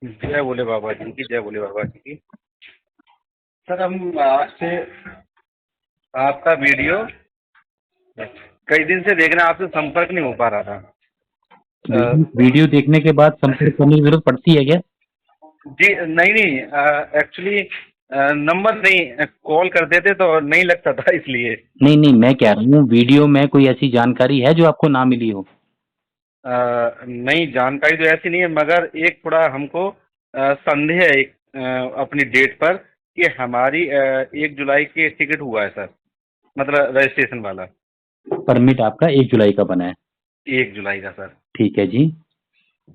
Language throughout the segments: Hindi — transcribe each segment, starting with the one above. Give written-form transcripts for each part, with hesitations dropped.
जय बोले बाबा जी की, जय बोले बाबा जी की। सर हम आज से आपका वीडियो कई दिन से देख रहे हैं, आपसे संपर्क नहीं हो पा रहा था। वीडियो देखने के बाद संपर्क करने की जरूरत पड़ती है क्या? जी नहीं नहीं, एक्चुअली नंबर नहीं, कॉल करते थे तो नहीं लगता था इसलिए। नहीं नहीं, मैं कह रहा हूँ वीडियो में कोई ऐसी जानकारी है जो आपको ना मिली हो? नहीं, जानकारी तो ऐसी नहीं है, मगर एक थोड़ा हमको संदेह है एक अपनी डेट पर कि हमारी 1 जुलाई की टिकट हुआ है सर, मतलब रजिस्ट्रेशन वाला। परमिट आपका 1 जुलाई का बना है? 1 जुलाई का सर। ठीक है जी।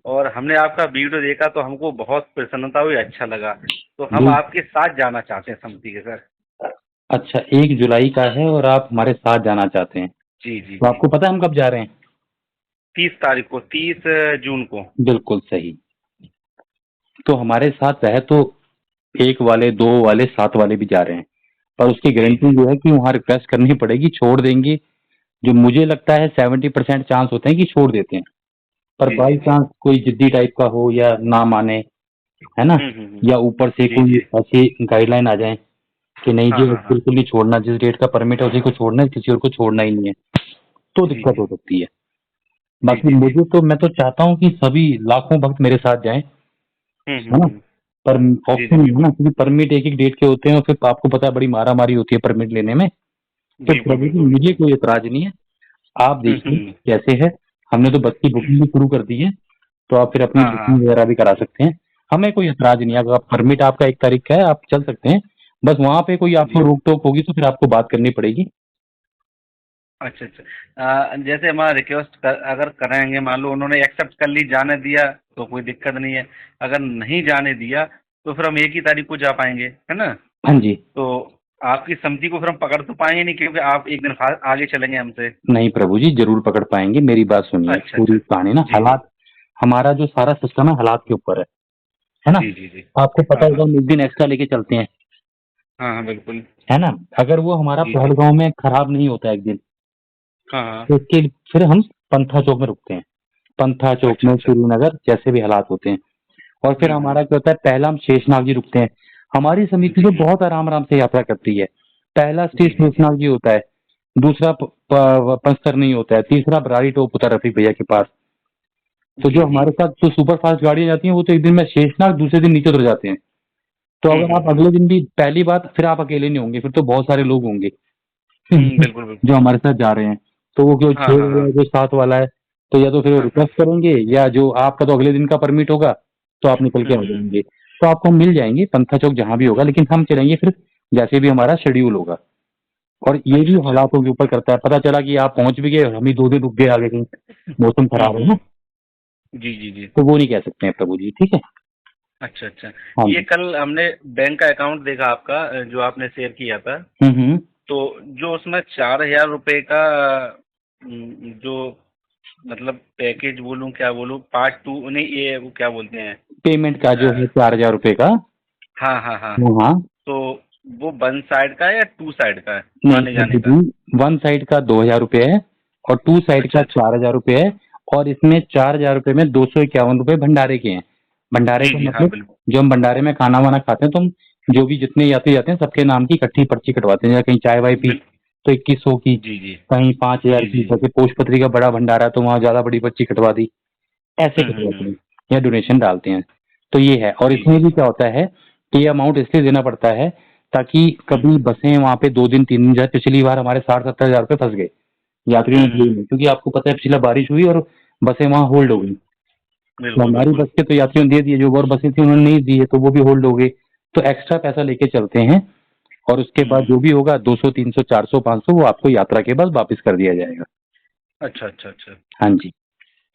और हमने आपका वीडियो देखा तो हमको बहुत प्रसन्नता हुई, अच्छा लगा, तो हम जी। आपके साथ जाना चाहते हैं समिति के सर। अच्छा, 1 जुलाई का है और आप हमारे साथ जाना चाहते हैं? जी जी तो जी। आपको पता है हम कब जा रहे हैं? 30 तारीख को, 30 जून को। बिल्कुल सही। तो हमारे साथ है तो 1 वाले, 2 वाले, 7 वाले भी जा रहे हैं, पर उसकी जी गारंटी जी जो है कि वहाँ रिक्वेस्ट करनी पड़ेगी, छोड़ देंगे। जो मुझे लगता है 70% चांस होते हैं कि छोड़ देते हैं, पर जी बाई जी जी। चांस कोई जिद्दी टाइप का हो या ना माने, है ना, हम्म। या ऊपर से जी कोई जी। ऐसी गाइडलाइन आ जाए कि नहीं जी हाँ हाँ हाँ। बिल्कुल नहीं छोड़ना, जिस डेट का परमिट है उसी को छोड़ना है, किसी और को छोड़ना ही नहीं है, तो जी दिक्कत जी हो सकती है। जी बाकी जी जी। मुझे तो, मैं तो चाहता हूँ कि सभी लाखों भक्त मेरे साथ जाएं, है ना, हम्म। पर जी जी ऑप्शन नहीं है ना, बिल्कुल। क्योंकि परमिट एक एक डेट के होते हैं और फिर आपको पता है बड़ी मारा मारी होती है परमिट लेने में। तो बिल्कुल प्रभु जी बिल्कुल मुझे बिल्कुल। कोई एतराज नहीं है, आप देखिए हम्म। कैसे है। हमने तो बस की बुकिंग भी शुरू कर दी है, तो आप फिर अपनी हाँ हाँ। बुकिंग वगैरह भी करा सकते हैं। हमें कोई एतराज नहीं है, अगर परमिट आपका 1 तारीख का है आप चल सकते हैं। बस वहां पे कोई जी। आपको रोक टोक होगी तो फिर आपको बात करनी पड़ेगी। अच्छा अच्छा। जैसे हमारा रिक्वेस्ट अगर कराएंगे, मान लो उन्होंने एक्सेप्ट कर ली, जाने दिया, तो कोई दिक्कत नहीं है। अगर नहीं जाने दिया तो फिर हम 1 ही तारीख को जा पाएंगे, है ना। हाँ जी। तो आपकी समिति को फिर हम पकड़ तो पाएंगे नहीं, क्योंकि आप एक दिन आगे चलेंगे हमसे। नहीं प्रभु जी, जरूर पकड़ पाएंगे, मेरी बात सुनिए, अच्छा अच्छा। पूरी कहानी ना जी जी हालात, हमारा जो सारा सिस्टम है हालात के ऊपर है ना। जी जी जी। आपको पता हाँ होगा हाँ हम एक दिन एक्स्ट्रा लेके चलते हैं, हाँ हाँ बिल्कुल। है ना। अगर वो हमारा जी जी। पहलगांव में खराब नहीं होता एक दिन, हाँ हाँ। तो इसके फिर हम पंथा चौक में रुकते हैं। पंथा चौक अच्छा में, अच्छा। श्रीनगर, जैसे भी हालात होते हैं। और फिर हमारा क्या होता है, पहला हम शेषनाग जी रुकते हैं। हमारी समिति जी तो जी बहुत आराम आराम से यात्रा करती है। पहला स्टेज जी जी जी। शेषनाग जी होता है, दूसरा पंचतर नहीं होता है, तीसरा बरारी टोप होता है रफीक भैया के पास। तो जी जो जी। हमारे साथ जो सुपर फास्ट गाड़ियां जाती हैं वो तो एक दिन में शेषनाग, दूसरे दिन नीचे उतर जाते हैं। तो अगर आप हम्म। अगले दिन भी, पहली बात फिर आप अकेले नहीं होंगे, फिर तो बहुत सारे लोग होंगे बिल्कुल जो बिल्कुल। हमारे साथ जा रहे हैं। तो वो जो हाँ 6 वाला हाँ है, जो 7 वाला है, तो या तो फिर वो हाँ हाँ। रिक्वेस्ट करेंगे, या जो आपका तो अगले दिन का परमिट होगा तो आप निकल के आ हम्म। जाएंगे। तो आपको मिल जाएंगे पंथा चौक जहां भी होगा, लेकिन हम चलेंगे फिर जैसे भी हमारा शेड्यूल होगा। और ये भी अच्छा अच्छा। हालातों के ऊपर करता है, पता चला कि आप पहुंच भी गए और हम ही 2 दिन रुक गए आगे कहीं, मौसम खराब है ना, जी जी जी। तो वो नहीं कह सकते हैं प्रभु जी, ठीक है। अच्छा अच्छा। हाँ ये जी। कल हमने बैंक का अकाउंट देखा आपका, जो आपने शेयर किया था। हम्म। तो जो उसमें 4,000 रुपये का जो मतलब पैकेज बोलूँ क्या बोलूँ, पार्ट 2 नहीं, ये वो क्या बोलते हैं। पेमेंट का जो है अ, 4,000 रुपये का। हाँ हाँ हाँ। हाँ हाँ। तो वो 1 साइड का है या 2 साइड का है, नहीं आने जाने प्रभु का। जी, 1 साइड का 2,000 रुपये है और 2 साइड अच्छा का अच्छा। 4,000 रुपये है। और इसमें 4,000 रुपये में 251 रुपये भंडारे के हैं। भंडारे जी का जी हाँ मतलब, बिल्कुल। जो हम भंडारे में खाना वाना खाते हैं, तो हम जो भी जितने यात्री जाते हैं सबके नाम की इकट्ठी पर्ची कटवाते हैं। या कहीं चाय वाय पी बिल तो 2100 की, जी जी कहीं 5,000 जी की, जी। जैसे पोषपत्री का बड़ा भंडारा है तो वहाँ ज्यादा बड़ी पर्ची कटवा दी, ऐसे कटवाते हम्म। हैं या डोनेशन डालते हैं। तो ये है। और जी जी इसमें भी जी। क्या होता है कि ये अमाउंट इसलिए देना पड़ता है ताकि कभी हम्म। बसें वहाँ पे 2 दिन 3 दिन जाए। पिछली बार हमारे 60-70 हजार रुपये फंस गए यात्रियों ने दिए नहीं, क्योंकि आपको पता है पिछला बारिश हुई और बसें वहाँ होल्ड हो गई। तो बिल्कुल हमारी बिल्कुल। बस के तो यात्रियों ने दे दिए, जो और बसें थी उन्होंने नहीं दी है, तो वो भी होल्ड हो गई। तो एक्स्ट्रा पैसा लेके चलते हैं, और उसके बाद हम्म। जो भी होगा 200 300 400 500 वो आपको यात्रा के बाद वापस कर दिया जाएगा। अच्छा अच्छा अच्छा। हाँ जी।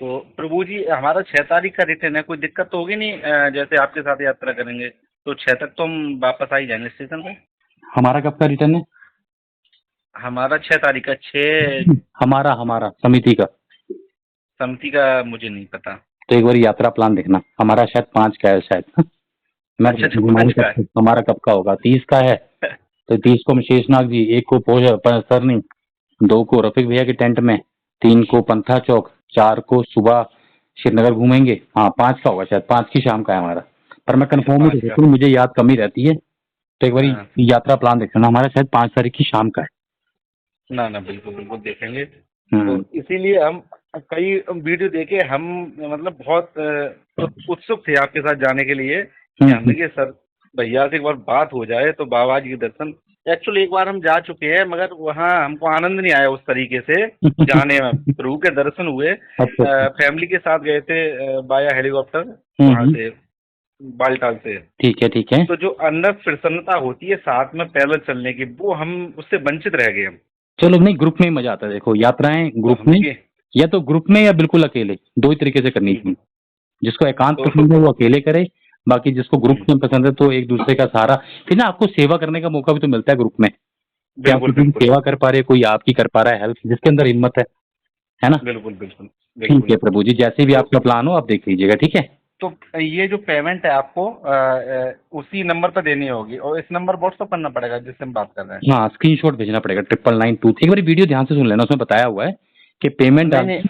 तो प्रभु जी हमारा 6 तारीख का रिटर्न है, कोई दिक्कत तो होगी नहीं, जैसे आपके साथ यात्रा करेंगे तो 6 तक तो हम वापस आ ही जाएंगे स्टेशन पे। हमारा कब का रिटर्न है? हमारा 6 तारीख का, 6। हमारा हमारा समिति का। समिति का मुझे नहीं पता। तो एक बार यात्रा प्लान देखना, हमारा शायद 5 का है शायद। मैं अच्छा अच्छा, हमारे 5 का है। हमारा कब का होगा, 30 का है। तो 30 को हम शेषनाग जी, एक को सरनी, 2 को रफीक भैया के टेंट में, 3 को पंथा चौक, 4 को सुबह श्रीनगर घूमेंगे। हाँ 5 का होगा शायद, 5 की शाम का है हमारा। पर मैं कंफर्म ही अच्छा। देखूँ, मुझे याद कम ही रहती है, तो एक बार हाँ। यात्रा प्लान देख लेना, हमारा शायद 5 तारीख की शाम का है। ना ना, बिल्कुल बिल्कुल देखेंगे। तो हम्म इसीलिए हम कई वीडियो देखे, हम मतलब बहुत उत्सुक थे आपके साथ जाने के लिए, कि हमने कि सर भैया से एक बार बात हो जाए तो बाबा जी के दर्शन। एक्चुअली एक बार हम जा चुके हैं, मगर वहाँ हमको आनंद नहीं आया उस तरीके से जाने में। प्रभु के दर्शन हुए, अच्छा अच्छा। फैमिली के साथ गए थे, बाया हेलीकॉप्टर वहाँ हम्म, से, बालटाल से। ठीक है ठीक है। तो जो अंदर प्रसन्नता होती है साथ में पैदल चलने की, वो हम उससे वंचित रह गए हम। चलो नहीं, ग्रुप में ही मजा आता है, देखो यात्राएं तो ग्रुप में, हमने कि या तो ग्रुप में या बिल्कुल अकेले, दो ही तरीके से करनी बिल्कुल। चाहिए। जिसको एकांत तो पसंद है वो अकेले करे, बाकी जिसको ग्रुप में पसंद है तो एक दूसरे का सहारा। फिर ना आपको सेवा करने का मौका भी तो मिलता है ग्रुप में, कि आप बिल्कुल किसी की बिल्कुल सेवा कर पा रहे हो, कोई आपकी कर पा रहा है हेल्प, जिसके अंदर हिम्मत है ना। बिल्कुल बिल्कुल ठीक बिल्कुल। है प्रभु जी, जैसे भी तो आपका प्लान हो आप देख लीजिएगा, ठीक है। तो ये जो पेमेंट है आपको उसी नंबर पर देनी होगी, और इस नंबर व्हाट्सअप करना पड़ेगा जिससे हम बात कर रहे हैं? हाँ, स्क्रीनशॉट भेजना पड़ेगा 99923। एक बार वीडियो ध्यान से सुन लेना, उसमें बताया हुआ है कि पेमेंट नहीं डाल नहीं। के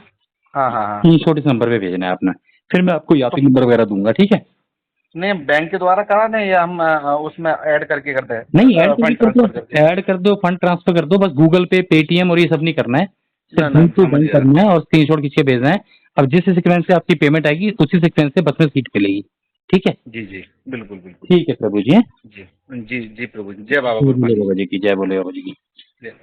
हाँ हाँ हाँ। स्क्रीनशॉट इस नंबर पे भेजना है आपने, फिर मैं आपको तो यात्री नंबर वगैरह दूंगा, ठीक है। नहीं, बैंक के द्वारा करा दें या हम उसमें ऐड करके करते नहीं, हैं, ऐड करके फंड कर ट्रांसफर दो, करके? ऐड कर दो, फंड ट्रांसफर कर दो, बस गूगल पे, पेटीएम और ये सब नहीं करना है, ना सिर्फ ना, बैंक टू समझ बैंक गया। करना है और स्क्रीनशॉट खींच के भेजना है। अब जिस सीक्वेंस से आपकी पेमेंट आएगी उसी सीक्वेंस से बस में सीट मिलेगी, ठीक है। जी जी, बिल्कुल बिल्कुल। ठीक है प्रभु जी, हैं? जी जी जी प्रभु जी, जय बाबा जय बोले बुडभानी। बाबा जी की, जय बोले बाबा जी की। जय।